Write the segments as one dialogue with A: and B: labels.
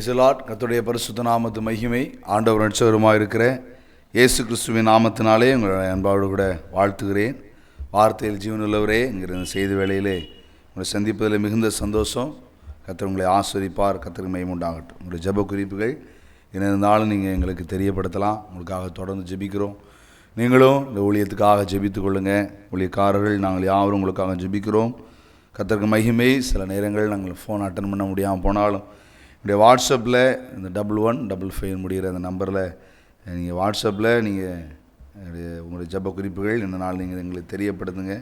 A: Praise the Lord. கர்த்தருடைய பரிசுத்த நாமத்து மகிமை. ஆண்டவர் ரட்சகருமாக இருக்கிற இயேசு கிறிஸ்துவின் நாமத்தினாலே உங்களை அன்பாவோடு கூட வாழ்த்துகிறேன். வார்த்தையில் ஜீவனுள்ளவரே என்கிற செய்தி வேளையிலே உங்களை சந்திப்பதில் மிகுந்த சந்தோஷம். கர்த்தர் உங்களை ஆஸ்வதிப்பார். கர்த்தருக்கு மகிமை உண்டாகட்டும். உங்களுடைய ஜெப குறிப்புகள் என்ன இருந்தாலும் நீங்கள் எங்களுக்கு தெரியப்படுத்தலாம். உங்களுக்காக தொடர்ந்து ஜெபிக்கிறோம். நீங்களும் இந்த ஊழியத்துக்காக ஜெபித்து கொள்ளுங்கள். ஊழியக்காரர்கள் நாங்கள் யாவரும் உங்களுக்காக ஜெபிக்கிறோம். கர்த்தருக்கு மகிமை. சில நேரங்கள் நாங்கள் ஃபோன் அட்டன் பண்ண முடியாமல் போனாலும் என்னுடைய வாட்ஸ்அப்பில் இந்த 1155 முடிகிற அந்த நம்பரில் நீங்கள் வாட்ஸ்அப்பில் நீங்கள் உங்களுடைய ஜெப குறிப்புகள் இந்த நாள் நீங்கள் எங்களுக்கு தெரியப்படுத்துங்க.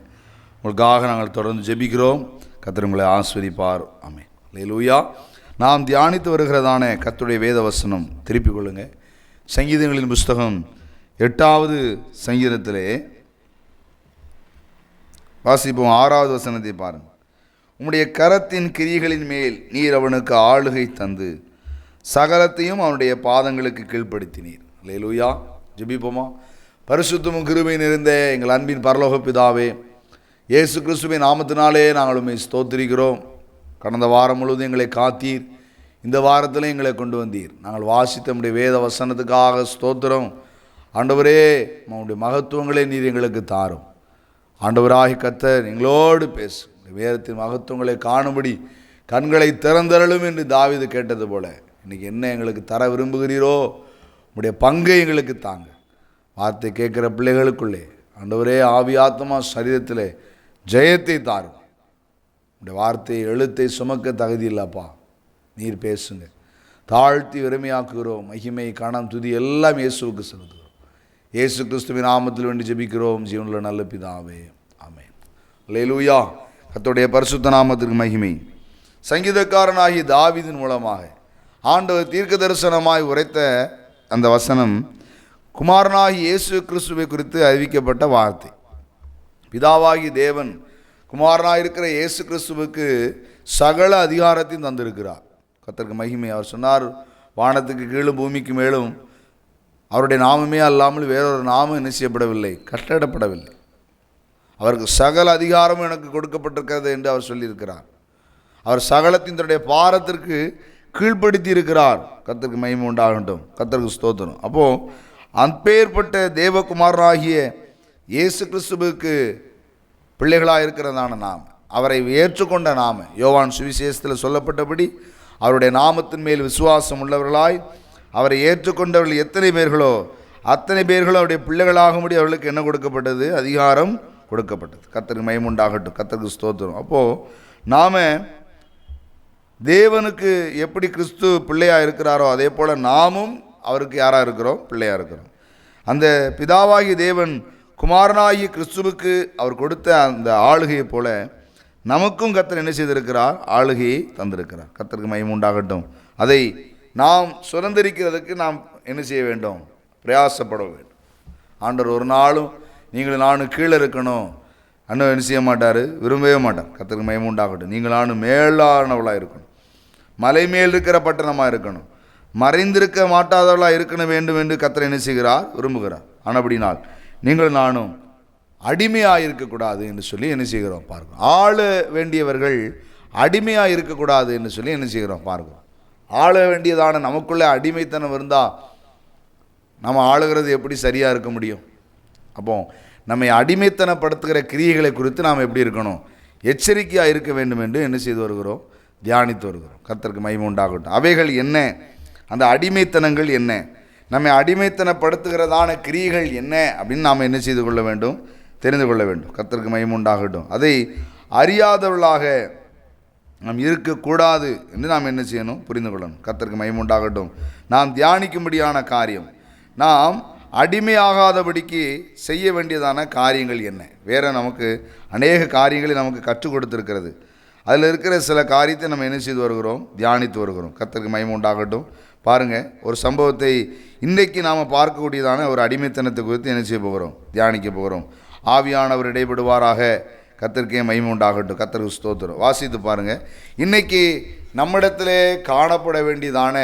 A: உங்களுக்காக நாங்கள் தொடர்ந்து ஜெபிக்கிறோம். கர்த்தர் உங்களை ஆசீர்வதிப்பார். ஆமென். அல்லேலூயா. நாம் தியானித்து வருகிறதான கர்த்தருடைய வேத வசனம் திருப்பிக் கொள்ளுங்க. சங்கீதங்களின் புஸ்தகம் 8வது சங்கீதத்திலே வாசிப்போம். 6வது வசனத்தை பாருங்கள். உம்முடைய கரத்தின் கிரியைகளின் மேல் நீர் அவனுக்கு ஆளுகை தந்து சகலத்தையும் அவனுடைய பாதங்களுக்கு கீழ்ப்படுத்தினீர். அல்லேலூயா. ஜெபிப்போமா. பரிசுத்தமும் கிருபையும் நிறைந்த எங்கள் அன்பின் பரலோக பிதாவே, இயேசு கிறிஸ்துவின் நாமத்தினாலே நாங்கள் உம்மை ஸ்தோத்திரிக்கிறோம். கடந்த வாரம் முழுவதும் எங்களை காத்தீர். இந்த வாரத்தில் எங்களை கொண்டு வந்தீர். நாங்கள் வாசித்த நம்முடைய வேத வசனத்துக்காக ஸ்தோத்திரம். ஆண்டவரே, உம்முடைய மகத்துவங்களை நீர் எங்களுக்கு தாரும். ஆண்டவராகி கர்த்தர் எங்களோடு பேசு. வேதத்தின் மகத்துவங்களை காணும்படி கண்களை திறந்தருளும் என்று தாவீது கேட்டது போல இன்றைக்கி என்ன எங்களுக்கு தர விரும்புகிறீரோ உங்களுடைய பங்கை எங்களுக்கு தாங்க. வார்த்தை கேட்குற பிள்ளைகளுக்குள்ளே ஆண்டவரே ஆவி ஆத்மா சரீரத்தில் ஜெயத்தை தாரும். உங்களுடைய வார்த்தையை எழுத்தை சுமக்க தகுதி இல்லைப்பா. நீர் பேசுங்க. தாழ்த்தி வெறுமையாக்குகிறோம். மகிமை கணம் துதி எல்லாம் இயேசுவுக்கு செலுத்துகிறோம். இயேசு கிறிஸ்துவின் நாமத்தில் வேண்டி ஜெபிக்கிறோம். ஜீவனுள்ள நல்ல பிதாவே. ஆமென். அல்லேலூயா. கர்த்தருடைய பரிசுத்த நாமத்திற்கு மகிமை. சங்கீதக்காரனாகிய தாவீதின் மூலமாக ஆண்டவர் தீர்க்க தரிசனமாய் உரைத்த அந்த வசனம் குமாரனாகி இயேசு கிறிஸ்துவை குறித்து அறிவிக்கப்பட்ட வார்த்தை. பிதாவாகி தேவன் குமாரனாக இருக்கிற இயேசு கிறிஸ்துவுக்கு சகல அதிகாரத்தையும் தந்திருக்கிறார். கர்த்தருக்கு மகிமை. அவர் சொன்னார், வானத்துக்கு கீழும் பூமிக்கு மேலும் அவருடைய நாமமே அல்லாமல் வேறொரு நாமம் என்ன செய்யப்படவில்லை, கட்டளப்படவில்லை. அவருக்கு சகல அதிகாரமும் எனக்கு கொடுக்கப்பட்டிருக்கிறது என்று அவர் சொல்லியிருக்கிறார். அவர் சகலத்தின் தன்னுடைய பாரத்திற்கு கீழ்ப்படுத்தி இருக்கிறார். கர்த்தருக்கு மகிமை உண்டாகட்டும். கர்த்தருக்கு ஸ்தோத்திரம். அப்போது அப்பேற்பட்ட தேவகுமாரனாகிய இயேசு கிறிஸ்துவுக்கு பிள்ளைகளாக இருக்கிறதான நாம், அவரை ஏற்றுக்கொண்ட நாம, யோவான் சுவிசேஷத்தில் சொல்லப்பட்டபடி அவருடைய நாமத்தின் மேல் விசுவாசம் உள்ளவர்களாய் அவரை ஏற்றுக்கொண்டவர்கள் எத்தனை பேர்களோ அத்தனை பேர்களும் அவருடைய பிள்ளைகளாகும்படி அவர்களுக்கு என்ன கொடுக்கப்பட்டது? அதிகாரம் கொடுக்கப்பட்டது. கர்த்தருக்கு மகிமை உண்டாகட்டும். கர்த்தருக்கு ஸ்தோத்திரம். அப்போது நாம் தேவனுக்கு எப்படி கிறிஸ்து பிள்ளையாக இருக்கிறாரோ அதே போல் நாமும் அவருக்கு யாராக இருக்கிறோம்? பிள்ளையாக இருக்கிறோம். அந்த பிதாவாகி தேவன் குமாரனாகி கிறிஸ்துவுக்கு அவர் கொடுத்த அந்த ஆளுகையை போல நமக்கும் கர்த்தர் என்ன செய்திருக்கிறார்? ஆளுகையை தந்திருக்கிறார். கர்த்தருக்கு மகிமை உண்டாகட்டும். அதை நாம் சுதந்திரிக்கிறதுக்கு நாம் என்ன செய்ய வேண்டும்? பிரயாசப்பட வேண்டும். ஆண்டவர் ஒரு நாளும் நீங்கள் நானும் கீழே இருக்கணும் அண்ணன் என்ன செய்ய மாட்டார், விரும்பவே மாட்டார். கர்த்தருக்கு மகிமை உண்டாகட்டும். நீங்கள் நானும் மேலானவளாக இருக்கணும், மலை மேல் இருக்கிற பட்டணமாக இருக்கணும், மறைந்திருக்க மாட்டாதவளாக இருக்கணும் வேண்டும் என்று கர்த்தர் என்ன செய்கிறார்? விரும்புகிறார். ஆனால் அப்படினால் நீங்கள் நானும் அடிமையாக இருக்கக்கூடாது என்று சொல்லி என்ன செய்கிறோம்? பார்க்கிறோம். ஆள வேண்டியவர்கள் அடிமையாக இருக்கக்கூடாது என்று சொல்லி என்ன செய்கிறோம்? பார்க்கிறோம். ஆள வேண்டியதான நமக்குள்ளே அடிமைத்தனம் இருந்தால் நம்ம ஆளுகிறது எப்படி சரியாக இருக்க முடியும்? அப்போ நம்மை அடிமைத்தனப்படுத்துகிற கிரியைகளை குறித்து நாம் எப்படி இருக்கணும்? எச்சரிக்கையாக இருக்க வேண்டும் என்று என்ன செய்து வருகிறோம்? தியானித்து வருகிறோம். கர்த்தருக்கு மகிமை உண்டாகட்டும். அவைகள் என்ன? அந்த அடிமைத்தனங்கள் என்ன? நம்மை அடிமைத்தனப்படுத்துகிறதான கிரியைகள் என்ன அப்படின்னு நாம் என்ன செய்து கொள்ள வேண்டும்? தெரிந்து கொள்ள வேண்டும். கர்த்தருக்கு மகிமை உண்டாகட்டும். அதை அறியாதவர்களாக நாம் இருக்கக்கூடாது என்று நாம் என்ன செய்யணும்? புரிந்து கொள்ளணும். கர்த்தருக்கு மகிமை உண்டாகட்டும். நாம் தியானிக்கும்படியான காரியம், நாம் அடிமையாகாதபடிக்கு செய்ய வேண்டியதான காரியங்கள் என்ன? வேறு நமக்கு அநேக காரியங்களை நமக்கு கற்றுக் கொடுத்துருக்கிறது. அதில் இருக்கிற சில காரியத்தை நம்ம என்ன செய்து வருகிறோம்? தியானித்து வருகிறோம். கர்த்தருக்கு மகிமை உண்டாகட்டும். பாருங்கள், ஒரு சம்பவத்தை இன்றைக்கு நாம் பார்க்கக்கூடியதான ஒரு அடிமைத்தனத்தை குறித்து என்ன செய்ய போகிறோம்? தியானிக்க போகிறோம். ஆவியானவர் இடைபடுவாராக. கர்த்தருக்கே மகிமை உண்டாகட்டும். கர்த்தருக்கு ஸ்தோத்திரம். வாசித்து பாருங்கள். இன்றைக்கி நம்மிடத்திலே காணப்பட வேண்டியதான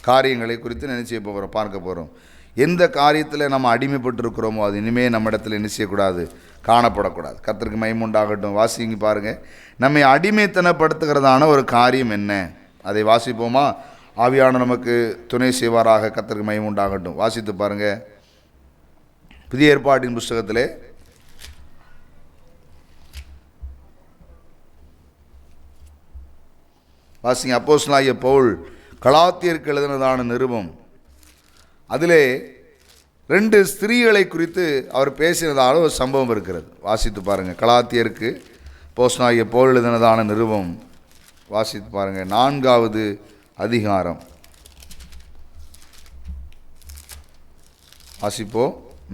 A: காரியங்களை குறித்து என்ன செய்ய போகிறோம்? பார்க்க போகிறோம். எந்த காரியத்தில் நம்ம அடிமைப்பட்டிருக்கிறோமோ அது இனிமேல் நம்ம இடத்துல என்ன செய்யக்கூடாது, காணப்படக்கூடாது. கர்த்தருக்கு மகிமை உண்டாகட்டும். வாசிங்க பாருங்கள், நம்மை அடிமைத்தனப்படுத்துகிறதான ஒரு காரியம் என்ன, அதை வாசிப்போமா? ஆவியான நமக்கு துணை செய்வாராக. கர்த்தருக்கு மகிமை உண்டாகட்டும். வாசித்து பாருங்கள். புதிய ஏற்பாட்டின் புஸ்தகத்திலே வாசிங்க. அப்போஸ்தலனாகிய பவுல் கலாத்தியருக்கு எழுதினதான நிருபம், அதிலே 2 ஸ்திரீகளை குறித்து அவர் பேசினதான ஒரு சம்பவம் இருக்கிறது. வாசித்து பாருங்கள். கலாத்தியருக்கு அப்போஸ்தலனாகிய பவுல் எழுதினதான நிருபம் வாசித்து பாருங்கள். 4வது அதிகாரம் வாசிப்போ.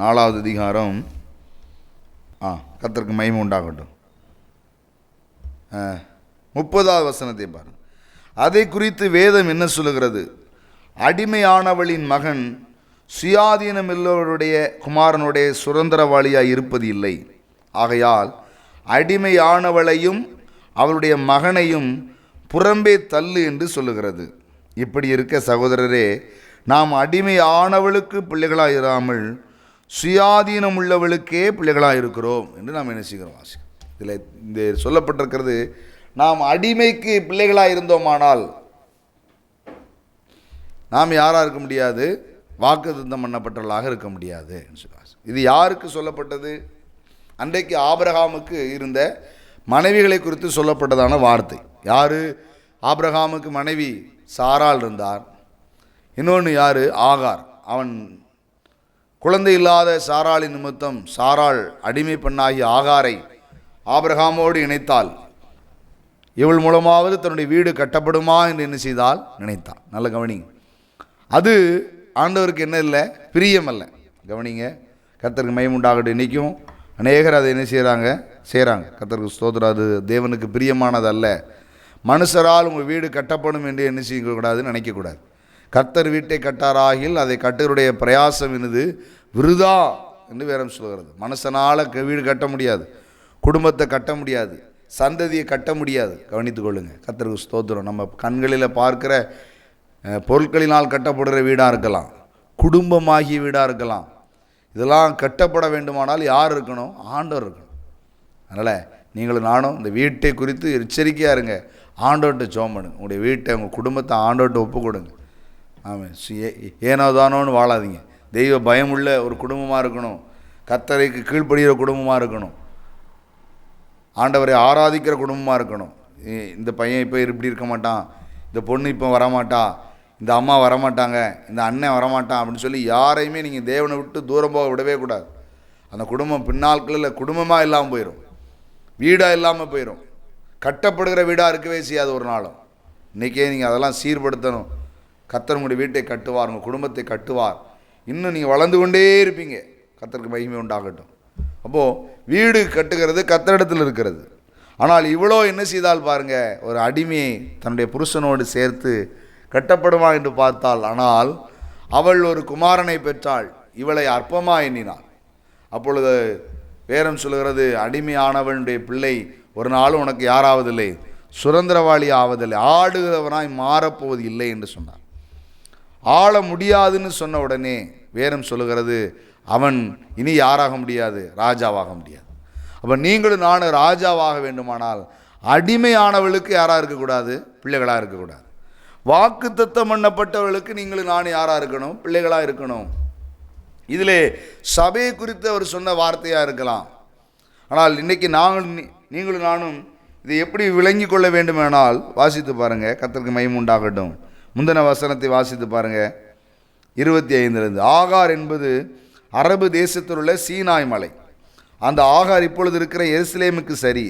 A: 4வது அதிகாரம். கர்த்தருக்கு மகிமை உண்டாகட்டும். 30வது வசனத்தை பாருங்கள். அதை குறித்து வேதம் என்ன சொல்லுகிறது? அடிமையானவளின் மகன் சுயாதீனமில்லவருடைய குமாரனுடைய சுதந்திரவாளியாய் இருப்பது இல்லை. ஆகையால் அடிமையானவளையும் அவளுடைய மகனையும் புறம்பே தள்ளு என்று சொல்லுகிறது. இப்படி இருக்க சகோதரரே, நாம் அடிமையானவளுக்கு பிள்ளைகளாக இராமல் சுயாதீனம் உள்ளவளுக்கே பிள்ளைகளாக இருக்கிறோம் என்று நாம் என்ன செய்கிறோம்? இதில் இந்த சொல்லப்பட்டிருக்கிறது, நாம் அடிமைக்கு பிள்ளைகளாக இருந்தோமானால் நாம் யாராக இருக்க முடியாது? வாக்குத்தத்தம் பண்ணப்பட்டவர்களாக இருக்க முடியாது. இது யாருக்கு சொல்லப்பட்டது? அன்றைக்கு ஆபிரகாமுக்கு இருந்த மனைவிகளை குறித்து சொல்லப்பட்டதான வார்த்தை. யார்? ஆபிரகாமுக்கு மனைவி சாராள் இருந்தார். இன்னொன்று யார்? ஆகார். அவன் குழந்தை இல்லாத சாராளின் நிமித்தம் சாராள் அடிமை பெண்ணாகி ஆகாரை ஆபிரகாமோடு இணைத்தாள். இவள் மூலமாவது தன்னுடைய வீடு கட்டப்படுமா என்று என்ன செய்தால் நினைத்தாள். நல்ல கவனிங்க. அது ஆண்டவருக்கு என்ன இல்லை? பிரியம் அல்ல. கவனிங்க. கர்த்தருக்கு மகிமை உண்டாகட்டும். இன்றைக்கும் அநேகர் அதை என்ன செய்கிறாங்க? கர்த்தருக்கு ஸ்தோத்திரம். அது தேவனுக்கு பிரியமானது அல்ல. மனுஷரால் உங்கள் வீடு கட்டப்படும் என்று என்ன செய்யக்கூடாதுன்னு நினைக்கக்கூடாது. கர்த்தர் வீட்டை கட்டாராகில் அதை கட்டருடைய பிரயாசம் என்னது? விருதா என்று வேதம் சொல்கிறது. மனுஷனால் வீடு கட்ட முடியாது, குடும்பத்தை கட்ட முடியாது, சந்ததியை கட்ட முடியாது. கவனித்துக் கொள்ளுங்கள். கர்த்தருக்கு ஸ்தோத்திரம். நம்ம கண்களில் பார்க்கிற பொருட்களினால் கட்டப்படுகிற வீடாக இருக்கலாம், குடும்பமாகிய வீடாக இருக்கலாம். இதெல்லாம் கட்டப்பட வேண்டுமானால் யார் இருக்கணும்? ஆண்டவர் இருக்கணும். அதனால் நீங்களும் நானும் இந்த வீட்டை குறித்து எச்சரிக்கையாக இருங்க. ஆண்டவர்கிட்ட ஜெபம் பண்ணுங்க. உங்களுடைய வீட்டை, உங்கள் குடும்பத்தை ஆண்டவர்கிட்ட ஒப்பு கொடுங்க. ஆமாம். ஏனோ தானோன்னு வாழாதீங்க. தெய்வ பயமுள்ள ஒரு குடும்பமாக இருக்கணும். கர்த்தருக்கு கீழ்ப்படுகிற குடும்பமாக இருக்கணும். ஆண்டவரை ஆராதிக்கிற குடும்பமாக இருக்கணும். இந்த பையன் இப்போ இப்படி இருக்க மாட்டான், இந்த பொண்ணு இப்போ வரமாட்டா, இந்த அம்மா வரமாட்டாங்க, இந்த அண்ணன் வரமாட்டான் அப்படின்னு சொல்லி யாரையுமே நீங்கள் தேவனை விட்டு தூரம் போக விடவே கூடாது. அந்த குடும்பம் பின்னாட்களில் குடும்பமாக இல்லாமல் போயிடும், வீடாக இல்லாமல் போயிடும், கட்டப்படுகிற வீடாக இருக்கவே செய்யாது ஒரு நாளும். இன்றைக்கே நீங்கள் அதெல்லாம் சீர்படுத்தணும். கர்த்தர் உங்களுடைய வீட்டை கட்டுவார், உங்கள் குடும்பத்தை கட்டுவார். இன்னும் நீங்கள் வளர்ந்து கொண்டே இருப்பீங்க. கர்த்தருக்கு மகிமை உண்டாகட்டும். அப்போது வீடு கட்டுகிறது கர்த்தரிடத்தில் இருக்கிறது. ஆனால் இவ்வளோ என்ன செய்தால் பாருங்கள், ஒரு அடிமையை தன்னுடைய புருஷனோடு சேர்த்து கட்டப்படுமா என்று பார்த்தால், ஆனால் அவள் ஒரு குமாரனை பெற்றாள், இவளை அற்பமாக எண்ணினாள். அப்பொழுது வேதம் சொல்லுகிறது, அடிமையானவனுடைய பிள்ளை ஒரு நாளும் உனக்கு யாராவதில்லை, சுதந்திரவாளி ஆவதில்லை, ஆடுகிறவனாய் மாறப்போவது இல்லை என்று சொன்னார். ஆள முடியாதுன்னு சொன்ன உடனே வேதம் சொல்லுகிறது, அவன் இனி யாராக முடியாது? ராஜாவாக முடியாது. அப்போ நீங்களும் நானும் ராஜாவாக வேண்டுமானால் அடிமையானவளுக்கு யாராக இருக்கக்கூடாது? பிள்ளைகளாக இருக்கக்கூடாது. வாக்குத்தத்தம் பண்ணப்பட்டவர்களுக்கு நீங்களும் நானும் யாராக இருக்கணும்? பிள்ளைகளாக இருக்கணும். இதிலே சபையை குறித்து அவர் சொன்ன வார்த்தையாக இருக்கலாம். ஆனால் இன்றைக்கி நீங்களும் நானும் இதை எப்படி விளங்கி கொள்ள வேண்டுமானால் வாசித்து பாருங்கள். கர்த்தருக்கு மகிமை உண்டாகட்டும். முந்தின வசனத்தை வாசித்து பாருங்கள். 25 ஆகார் என்பது அரபு தேசத்தில் உள்ள சீனாய் மலை. அந்த ஆகார் இப்பொழுது இருக்கிற எருசலேமுக்கு சரி.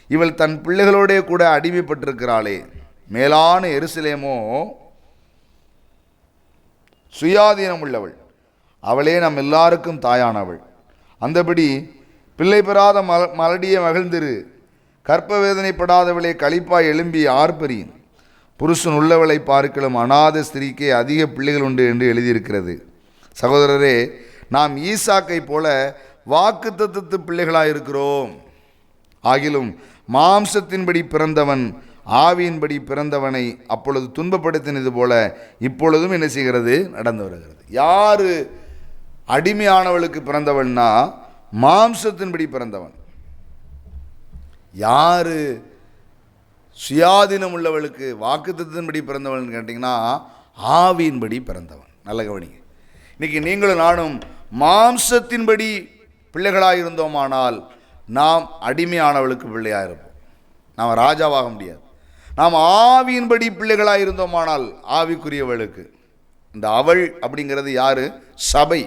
A: இவள் தன் பிள்ளைகளோடே கூட அடிமைப்பட்டிருக்கிறாளே. மேலான எருசலேமோ சுயாதீனம் உள்ளவள், அவளே நம் எல்லாருக்கும் தாயானவள். அந்தபடி பிள்ளை பெறாத மலடியை மகிழ்ந்திரு, கற்ப வேதனைப்படாதவளை களிப்பாய் எழும்பி ஆர்ப்பரி. புருஷன் உள்ளவளை பார்க்கலாம் அநாத ஸ்திரீக்கே அதிக பிள்ளைகள் உண்டு என்று எழுதியிருக்கிறது. சகோதரரே, நாம் ஈசாக்கை போல வாக்குத்தத்தத்து பிள்ளைகளாக இருக்கிறோம். ஆகிலும் மாம்சத்தின்படி பிறந்தவன் ஆவியின்படி பிறந்தவனை அப்பொழுது துன்பப்படுத்தினது போல இப்பொழுதும் என்ன செய்கிறது? நடந்து வருகிறது. யார் அடிமையானவளுக்கு பிறந்தவன்னா மாம்சத்தின்படி பிறந்தவன். யார் சுயாதீனம் உள்ளவளுக்கு வாக்குத்தத்தின்படி பிறந்தவன் கேட்டிங்கன்னா ஆவியின்படி பிறந்தவன். நல்ல கவனிங்க. இன்றைக்கி நீங்களும் நானும் மாம்சத்தின்படி பிள்ளைகளாக இருந்தோமானால் நாம் அடிமையானவளுக்கு பிள்ளையாக இருப்போம், நாம் ராஜாவாக முடியாது. நாம் ஆவியின்படி பிள்ளைகளாக இருந்தோமானால் ஆவிக்குரியவளுக்கு, இந்த அவள் அப்படிங்கிறது யார்? சபை.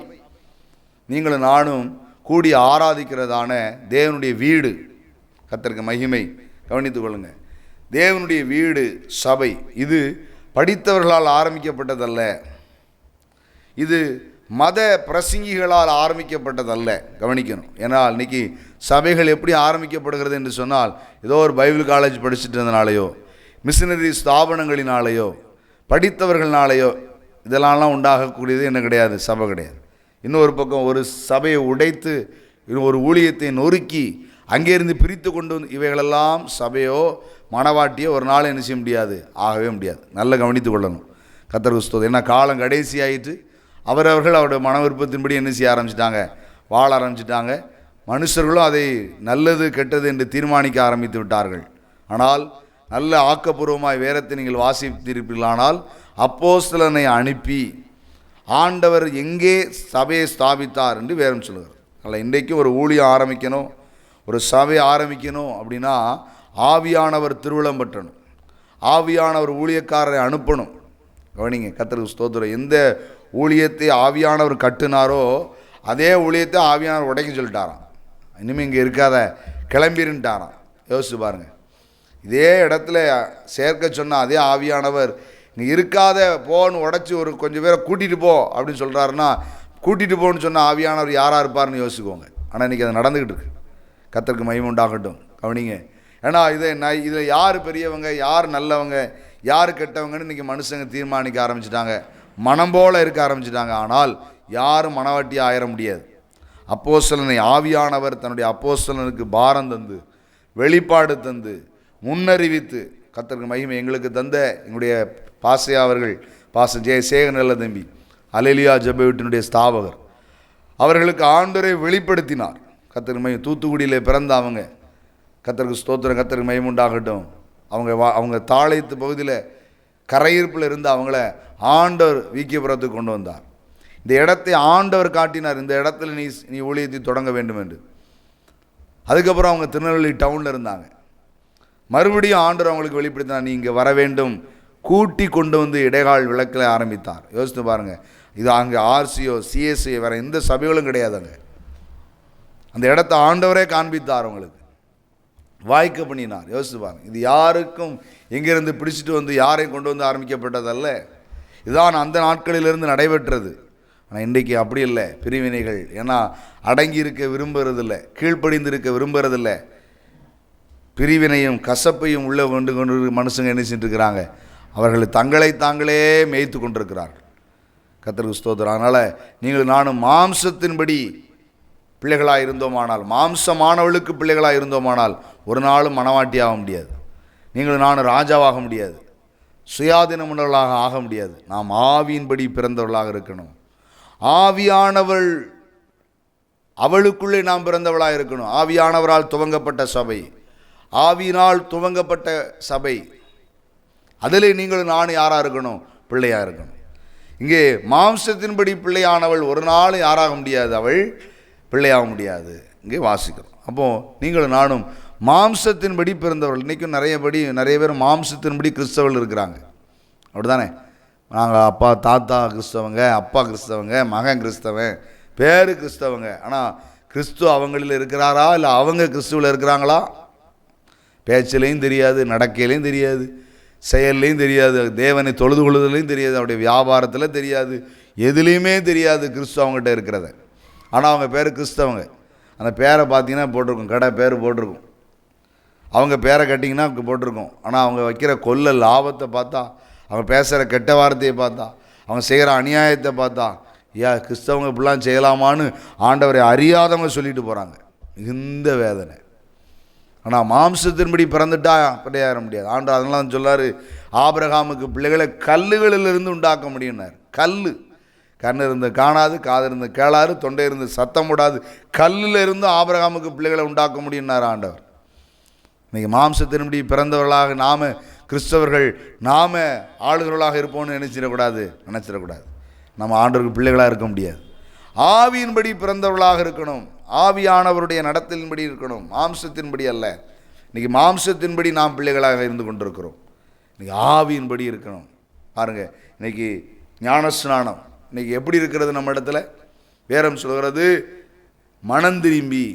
A: நீங்களும் நானும் கூடி ஆராதிக்கிறதான தேவனுடைய வீடு. கர்த்தருக்கு மகிமை. கவனித்துக் கொள்ளுங்கள். தேவனுடைய வீடு சபை. இது படித்தவர்களால் ஆரம்பிக்கப்பட்டதல்ல, இது மத பிரசங்கிகளால் ஆரம்பிக்கப்பட்டதல்ல. கவனிக்கணும். ஏன்னால் இன்றைக்கி சபைகள் எப்படி ஆரம்பிக்கப்படுகிறது என்று சொன்னால், ஏதோ ஒரு பைபிள் காலேஜ் படிச்சுட்டு இருந்தனாலேயோ, மிஷினரி ஸ்தாபனங்களினாலேயோ, படித்தவர்களாலேயோ இதெல்லாம் உண்டாகக்கூடியது என்ன கிடையாது, சபை கிடையாது. இன்னொரு பக்கம் ஒரு சபையை உடைத்து ஒரு ஊழியத்தை நொறுக்கி அங்கேருந்து பிரித்து கொண்டு வந்து இவைகளெல்லாம் சபையோ மனவாட்டியோ ஒரு நாள் என்ன செய்ய முடியாது, ஆகவே முடியாது. நல்ல கவனித்து கொள்ளணும். கர்த்தருக்கு ஸ்தோத்திரம். ஏன்னா காலம் கடைசி ஆயிட்டு அவரவர்கள் அவருடைய மன விருப்பத்தின்படி என்ன செய்ய ஆரம்பிச்சிட்டாங்க, வாழ ஆரம்பிச்சிட்டாங்க. மனுஷர்களும் அதை நல்லது கெட்டது என்று தீர்மானிக்க ஆரம்பித்து விட்டார்கள். ஆனால் நல்ல ஆக்கப்பூர்வமாய் வேதத்தை நீங்கள் வாசித்திருப்பீர்களானால் அப்போஸ்தலனை அனுப்பி ஆண்டவர் எங்கே சபையை ஸ்தாபித்தார் என்று வேதம் சொல்லுகிறார். அதனால் இன்றைக்கும் ஒரு ஊழியம் ஆரம்பிக்கணும், ஒரு சபை ஆரம்பிக்கணும் அப்படின்னா ஆவியானவர் திருவிழம் பெற்றணும், ஆவியானவர் ஊழியக்காரரை அனுப்பணும். கவனிங்க. கர்த்தருக்கு ஸ்தோத்திரம். எந்த ஊழியத்தை ஆவியானவர் கட்டுனாரோ அதே ஊழியத்தை ஆவியானவர் உடைக்க சொல்லிட்டாராம். இனிமேல் இங்கே இருக்காத, கிளம்பிருன்ட்டாராம். யோசிச்சு பாருங்கள். இதே இடத்துல சேர்க்க சொன்னால் அதே ஆவியானவர் நீ இருக்காத போன்னு உடச்சி ஒரு கொஞ்சம் பேரை கூட்டிகிட்டு போ அப்படின்னு சொல்கிறாருன்னா, கூட்டிகிட்டு போன்னு சொன்ன ஆவியானவர் யாராக இருப்பார்னு யோசிச்சுக்கோங்க. ஆனால் இன்றைக்கி அது நடந்துக்கிட்டு இருக்கு. கர்த்தருக்கு மகிமை உண்டாகட்டும். கவனிங்க. ஏன்னா இதில் யார் பெரியவங்க, யார் நல்லவங்க, யார் கெட்டவங்கன்னு இன்றைக்கி மனுஷங்க தீர்மானிக்க ஆரம்பிச்சிட்டாங்க, மனம் போல் இருக்க ஆரம்பிச்சிட்டாங்க. ஆனால் யாரும் மனவாட்டியாக ஆயிட முடியாது. அப்போஸ்தலனை ஆவியானவர் தன்னுடைய அப்போஸ்தலனுக்கு பாரம் தந்து, வெளிப்பாடு தந்து, முன்னறிவித்து, கர்த்தருக்கு மகிமை எங்களுக்கு தந்த எங்களுடைய பாசையா அவர்கள், பாச ஜெயசேகர் நல்ல தம்பி, அல்லேலூயா ஜெப வீட்டினுடைய ஸ்தாபகர், அவர்களுக்கு ஆண்டவரை வெளிப்படுத்தினார். கர்த்தருக்கு மகிமை. தூத்துக்குடியில் பிறந்த அவங்க, கர்த்தருக்கு ஸ்தோத்திரம், கர்த்தருக்கு மகிமை உண்டாகட்டும். அவங்க தாளையத்து பகுதியில் கரையிருப்பில் இருந்து அவங்கள ஆண்டவர் வீக்கியபுரத்துக்கு கொண்டு வந்தார். இந்த இடத்தை ஆண்டவர் காட்டினார், இந்த இடத்துல நீ ஊழியத்தை தொடங்க வேண்டும் என்று. அதுக்கப்புறம் அவங்க திருநெல்வேலி டவுனில் இருந்தாங்க. மறுபடியும் ஆண்டவர் அவங்களுக்கு வெளிப்படுத்தினார், நீ இங்கே வர வேண்டும். கூட்டி கொண்டு வந்து இடைகால் விளக்கில் ஆரம்பித்தார். யோசித்து பாருங்கள். இது அங்கே ஆர்சியோ சிஎஸ்சியோ வேறு எந்த சபைகளும் கிடையாதுங்க. அந்த இடத்த ஆண்டவரே காண்பித்தார், அவங்களுக்கு வாய்க்க பண்ணினார். யோசித்து பாருங்கள். இது யாருக்கும் எங்கேருந்து பிடிச்சிட்டு வந்து யாரையும் கொண்டு வந்து ஆரம்பிக்கப்பட்டதல்ல. இதுதான் அந்த நாட்களிலிருந்து நடைபெற்றது. ஆனால் இன்றைக்கி அப்படி இல்லை. பிரிவினைகள். ஏன்னா அடங்கி இருக்க விரும்புறதில்லை, கீழ்ப்படிந்து இருக்க விரும்புறதில்லை. பிரிவினையும் கசப்பையும் உள்ளே கொண்டு மனுஷங்க என்ன செஞ்சுருக்கிறாங்க, அவர்கள் தங்களை தாங்களே மேய்த்து கொண்டிருக்கிறார்கள். கர்த்தருக்கு ஸ்தோத்திரம். அதனால் நீங்கள் நானும் மாம்சத்தின்படி பிள்ளைகளாக இருந்தோமானால், மாம்சமானவளுக்கு பிள்ளைகளாக இருந்தோமானால் ஒரு நாளும் மனவாட்டியாக முடியாது. நீங்கள் நானும் ராஜாவாக முடியாது, சுயாதீனமுள்ளவர்களாக ஆக முடியாது. நாம் ஆவியின்படி பிறந்தவர்களாக இருக்கணும். ஆவியானவள் அவளுக்குள்ளே நாம் பிறந்தவளாக இருக்கணும். ஆவியானவரால் துவங்கப்பட்ட சபை, ஆவியினால் துவங்கப்பட்ட சபை, அதில் நீங்கள் நானும் யாராக இருக்கணும், பிள்ளையாக இருக்கணும். இங்கே மாம்சத்தின்படி பிள்ளையானவள் ஒரு நாள் யாராக முடியாது, அவள் பிள்ளையாக முடியாது. இங்கே வாசிக்கிறோம். அப்போது நீங்களும் நானும் மாம்சத்தின்படி பிறந்தவர்கள். இன்றைக்கும் நிறைய பேர் மாம்சத்தின்படி கிறிஸ்தவர்கள் இருக்கிறாங்க. அப்படி தானே? நாங்கள் தாத்தா கிறிஸ்தவங்க, அப்பா கிறிஸ்தவங்க, மகன் கிறிஸ்தவன், பேர் கிறிஸ்தவங்க. ஆனால் கிறிஸ்து அவங்களில் இருக்கிறாரா, இல்லை அவங்க கிறிஸ்துவில் இருக்கிறாங்களா? பேச்சிலையும் தெரியாது, நடக்கையிலையும் தெரியாது, செயல்லையும் தெரியாது, தேவனை தொழுது கொள்ளுதலையும் தெரியாது, அவருடைய வியாபாரத்தில் தெரியாது, எதுலேயுமே தெரியாது கிறிஸ்து அவங்ககிட்ட இருக்கிறத. ஆனால் அவங்க பேர் கிறிஸ்தவங்க. அந்த பேரை பார்த்தீங்கன்னா போட்டிருக்கும், கடை பேர் போட்டிருக்கும். அவங்க பேரை கட்டிங்கன்னா போட்டிருக்கோம். ஆனால் அவங்க வைக்கிற கொல்ல லாபத்தை பார்த்தா, அவங்க பேசுகிற கெட்ட வார்த்தையை பார்த்தா, அவங்க செய்கிற அநியாயத்தை பார்த்தா, கிறிஸ்தவங்க இப்படிலாம் செய்யலாமான்னு ஆண்டவரை அறியாதவங்க சொல்லிட்டு போகிறாங்க. மிகுந்த வேதனை. ஆனால் மாம்சத்தின்படி பிறந்துட்டா பிள்ளையார முடியாது. ஆண்டவர் அதனால சொல்லார், ஆபிரகாமுக்கு பிள்ளைகளை கல்லுகளிலிருந்து உண்டாக்க முடியும்னார். கண் இருந்து காணாது, காது இருந்து கேளாது, தொண்டை இருந்து சத்தம் போடாது, கல்லில் இருந்து ஆபிரகாமுக்கு பிள்ளைகளை உண்டாக்க முடியும்னார் ஆண்டவர். இன்றைக்கி மாம்சத்தின்படி பிறந்தவர்களாக நாம் கிறிஸ்தவர்கள் நாம் ஆளுகிறவர்களாக இருப்போம்னு நினச்சிடக்கூடாது. நம்ம ஆண்டவருக்கு பிள்ளைகளாக இருக்க முடியாது. ஆவியின்படி பிறந்தவர்களாக இருக்கணும். ஆவியானவருடைய நடத்தின்படி இருக்கணும், மாம்சத்தின்படி அல்ல. இன்றைக்கி மாம்சத்தின்படி நாம் பிள்ளைகளாக இருந்து கொண்டிருக்கிறோம். இன்றைக்கி ஆவியின்படி இருக்கணும். பாருங்கள், இன்றைக்கி ஞானஸ்நானம் இன்றைக்கி எப்படி இருக்கிறது நம்ம இடத்துல? வேதம் சொல்கிறது, மனம் திரும்பி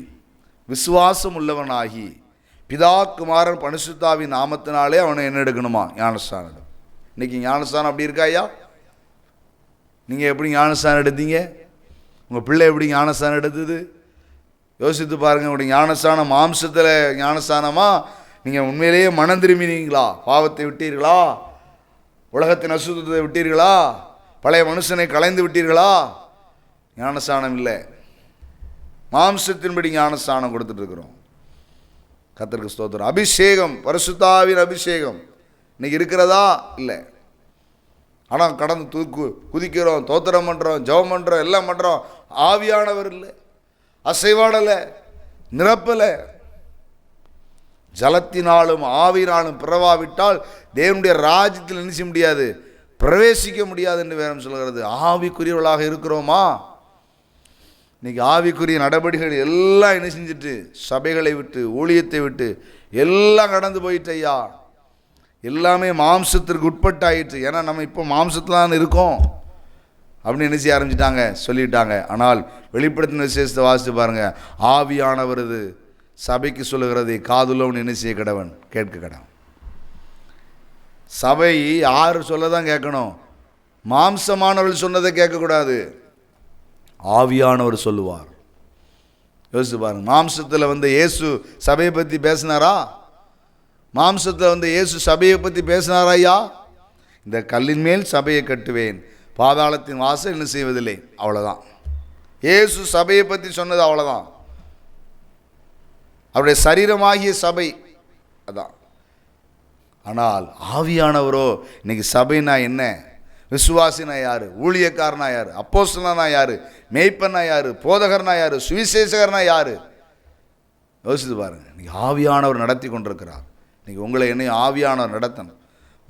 A: விசுவாசம் உள்ளவனாகி பிதா குமாரன் பரிசுத்தாவின் நாமத்தினாலே அவனை என்ன எடுக்கணுமா? ஞானஸ்நானம். இன்றைக்கி ஞானஸ்நானம் அப்படி இருக்கா ஐயா? நீங்கள் எப்படி ஞானஸ்நானம் எடுத்தீங்க? உங்கள் பிள்ளை எப்படி ஞானஸ்நானம் எடுத்தது? யோசித்து பாருங்கள். உங்களுடைய ஞானஸ்நானம் மாம்சத்தில் ஞானஸ்நானமா? நீங்கள் உண்மையிலேயே மனம் திரும்பினீங்களா? பாவத்தை விட்டீர்களா? உலகத்தின் அசுத்தத்தை விட்டீர்களா? பழைய மனுஷனை கலைந்து விட்டீர்களா? ஞானஸ்நானம் இல்லை, மாம்சத்தின்படி ஞானஸ்நானம் கொடுத்துட்ருக்குறோம். கர்த்தருக்கு ஸ்தோத்திரம். அபிஷேகம், பரிசுத்தாவின் அபிஷேகம் இன்னைக்கு இருக்கிறதா? இல்லை. ஆனால் கடந்து குதிக்கிறோம், தோத்திரம் பண்ணுறோம், ஜெபம் பண்ணுறோம், எல்லாம் பண்ணுறோம். ஆவியானவர் இல்லை, அசைவாடலை, நிரப்பலை. ஜலத்தினாலும் ஆவியினாலும் பிறவாவிட்டால் தேவனுடைய ராஜ்யத்தில் என்ன செய்ய முடியாது? பிரவேசிக்க முடியாது என்று வேதம் சொல்கிறது. ஆவிக்குரியவர்களாக இருக்கிறோமா? இன்றைக்கி ஆவிக்குரிய நடவடிக்கைகள் எல்லாம் என்ன செஞ்சுட்டு, சபைகளை விட்டு, ஊழியத்தை விட்டு எல்லாம் கடந்து போயிட்டு ஐயா. எல்லாமே மாம்சத்திற்கு உட்பட்டாயிற்று. ஏன்னா நம்ம இப்போ மாம்சத்தில் இருக்கோம் அப்படின்னு என்ன செய்ய ஆரம்பிச்சிட்டாங்க, சொல்லிட்டாங்க. ஆனால் வெளிப்படுத்தின விசேஷத்தை வாசித்து பாருங்கள். ஆவியானவரது சபைக்கு சொல்லுகிறதை காதுள்ளவன் என்ன செய்ய கடவன்? கேட்க கடவன். சபை யார் சொல்ல தான் கேட்கணும்? மாம்சமானவர்கள் சொன்னதை கேட்கக்கூடாது, ஆவியானவர் சொல்லுவார். யோசிச்சு பாருங்க. மாம்சத்தில் இயேசு சபையை பற்றி பேசினாரா? மாம்சத்தில் இயேசு சபையை பற்றி பேசினாரா? ஐயா, இந்த கல்லின் மேல் சபையை கட்டுவேன், பாதாளத்தின் வாசல் என்ன செய்வதில்லை. அவ்வளோதான். இயேசு சபையை பற்றி சொன்னது அவ்வளோதான். அவருடைய சரீரமாகிய சபை அதான். ஆனால் ஆவியானவரோ இன்னைக்கு சபைனா என்ன, விசுவாசினா யார், ஊழியக்காரனா யார், அப்போஸ்தலனா யார், மேய்ப்பனா யார், போதகர்னா யார், சுவிசேஷகர்னா யார்? யோசித்து பாருங்கள். இன்னைக்கு ஆவியானவர் நடத்தி கொண்டிருக்கிறார். இன்னைக்கு உங்களை என்னையும் ஆவியானவர் நடத்தணும்.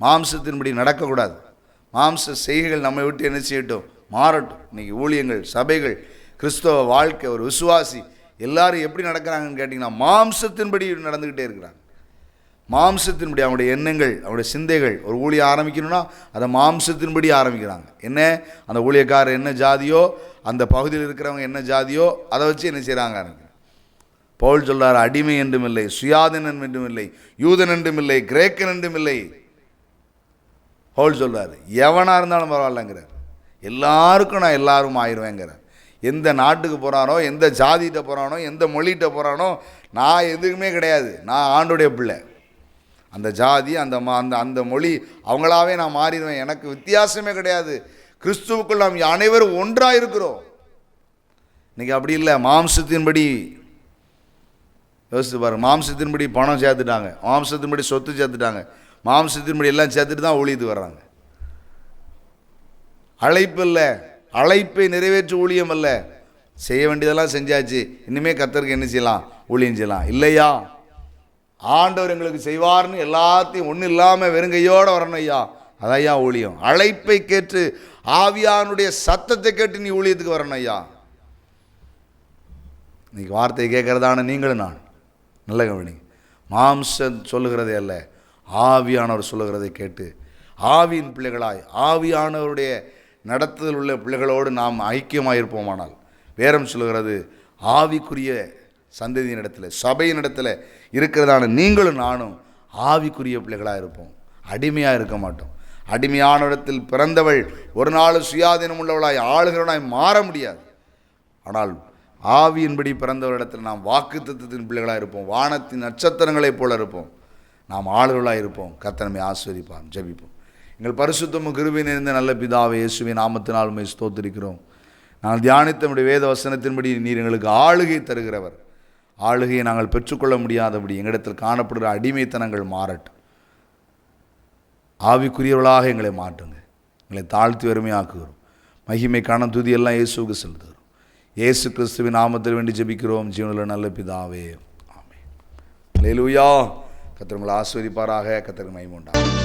A: மாம்சத்தின்படி நடக்கக்கூடாது. மாம்ச செய்கைகள் நம்மை விட்டு என்ன செய்யட்டும், மாறட்டும். இன்றைக்கி ஊழியங்கள், சபைகள், கிறிஸ்தவ வாழ்க்கை, ஒரு விசுவாசி எல்லாரும் எப்படி நடக்கிறாங்கன்னு கேட்டிங்கன்னா மாம்சத்தின்படி நடந்துக்கிட்டே இருக்கிறாங்க. மாம்சத்தின்படி அவங்களுடைய எண்ணங்கள், அவங்களுடைய சிந்தைகள். ஒரு ஊழியம் ஆரம்பிக்கணும்னா அதை மாம்சத்தின்படி ஆரம்பிக்கிறாங்க. என்ன, அந்த ஊழியக்காரர் என்ன ஜாதியோ, அந்த பகுதியில் இருக்கிறவங்க என்ன ஜாதியோ அதை வச்சு என்ன செய்கிறாங்க ஆரம்பிக்கிறாங்க. பவுல் சொல்றார், அடிமை என்றும் இல்லை, சுயாதீனன் என்றும் இல்லை, யூதன் என்றும் இல்லை, கிரேக்கன் என்றும் இல்லை. பவுல் சொல்றார், எவனாக இருந்தாலும் பரவாயில்லங்கிறார். எல்லாருக்கும் நான் எல்லாரும் ஆயிடுவேங்கிறார். எந்த நாட்டுக்கு போகிறானோ, எந்த ஜாதிகிட்ட போகிறானோ, எந்த மொழிகிட்ட போகிறானோ, நான் எதுக்குமே கிடையாது. நான் ஆண்டுடைய பிள்ளை. அந்த ஜாதி, அந்த அந்த மொழி அவங்களாவே நான் மாறிடுவேன். எனக்கு வித்தியாசமே கிடையாது. கிறிஸ்துவுக்குள் நாம் அனைவரும் ஒன்றாக இருக்கிறோம். இன்றைக்கி அப்படி இல்லை. மாம்சத்தின்படி யோசித்து பாருங்க. மாம்சத்தின்படி பணம் சேர்த்துட்டாங்க, மாம்சத்தின்படி சொத்து சேர்த்துட்டாங்க, மாம்சத்தின்படி எல்லாம் சேர்த்துட்டு தான் ஊழியத்து வர்றாங்க. அழைப்பு இல்லை, அழைப்பை நிறைவேற்ற ஊழியம் அல்ல. செய்ய வேண்டியதெல்லாம் செஞ்சாச்சு, இனிமேல் கர்த்தருக்கு என்ன செய்யலாம்? ஊழியம் செய்யலாம். இல்லையா, ஆண்டவர் எங்களுக்கு செய்வார்னு எல்லாத்தையும் ஒன்றும் இல்லாமல் வெறுங்கையோடு வரணும் ஐயா. அதையா ஊழியம். அழைப்பை கேட்டு ஆவியானுடைய சத்தத்தை கேட்டு நீ ஊழியத்துக்கு வரணும் ஐயா. இன்னைக்கு வார்த்தையை கேட்கறதான நீங்களும் நான் நல்ல கவனி. மாம்சம் சொல்லுகிறதே அல்ல, ஆவியானவர் சொல்லுகிறதை கேட்டு ஆவியின் பிள்ளைகளாய் ஆவியானவருடைய நடத்துதல் உள்ள பிள்ளைகளோடு நாம் ஐக்கியமாக இருப்போமானால், வேதம் சொல்லுகிறது, ஆவிக்குரிய சந்ததியின் இடத்துல, சபையின் இடத்துல இருக்கிறதான நீங்களும் நானும் ஆவிக்குரிய பிள்ளைகளாக இருப்போம். அடிமையாக இருக்க மாட்டோம். அடிமையான இடத்தில் பிறந்தவள் ஒரு நாள் சுயாதீனம் உள்ளவளாய் ஆளுகிறவனாய் மாற முடியாது. ஆனால் ஆவியின்படி பிறந்தவரிடத்தில் நாம் வாக்குத்தத்தத்தின் பிள்ளைகளாக இருப்போம். வானத்தின் நட்சத்திரங்களைப் போல இருப்போம். நாம் ஆளுகளாக இருப்போம். கர்த்தர் நம்மை ஆசீர்வதிப்பார். ஜெபிப்போம். எங்கள் பரிசுத்தமும் கிருபையும் நிறைந்த நல்ல பிதாவே, இயேசுவின் நாமத்தினால் உம்மை ஸ்தோத்திரிக்கிறோம். நாங்கள் தியானித்த நம்முடைய வேத வசனத்தின்படி நீர் எங்களுக்கு ஆளுகை தருகிறவர். ஆளுகையை நாங்கள் பெற்றுக்கொள்ள முடியாதபடி எங்களிடத்தில் காணப்படுகிற அடிமைத்தனங்கள் மாறட்டும். ஆவிக்குரியவர்களாக எங்களை மாற்றுங்க. எங்களை தாழ்த்தி வறுமையாக்குகிறோம். மகிமைக்கான துதி எல்லாம் இயேசுவுக்கு செலுத்துகிறோம். இயேசு கிறிஸ்துவின் நாமத்தில் வேண்டி ஜெபிக்கிறோம் ஜீவனுள்ள நல்ல பிதாவே, ஆமென். அல்லேலூயா. கர்த்தர் உங்களை ஆசீர்வதிப்பாராக. கர்த்தருக்கு மகிமை உண்டாகட்டும்.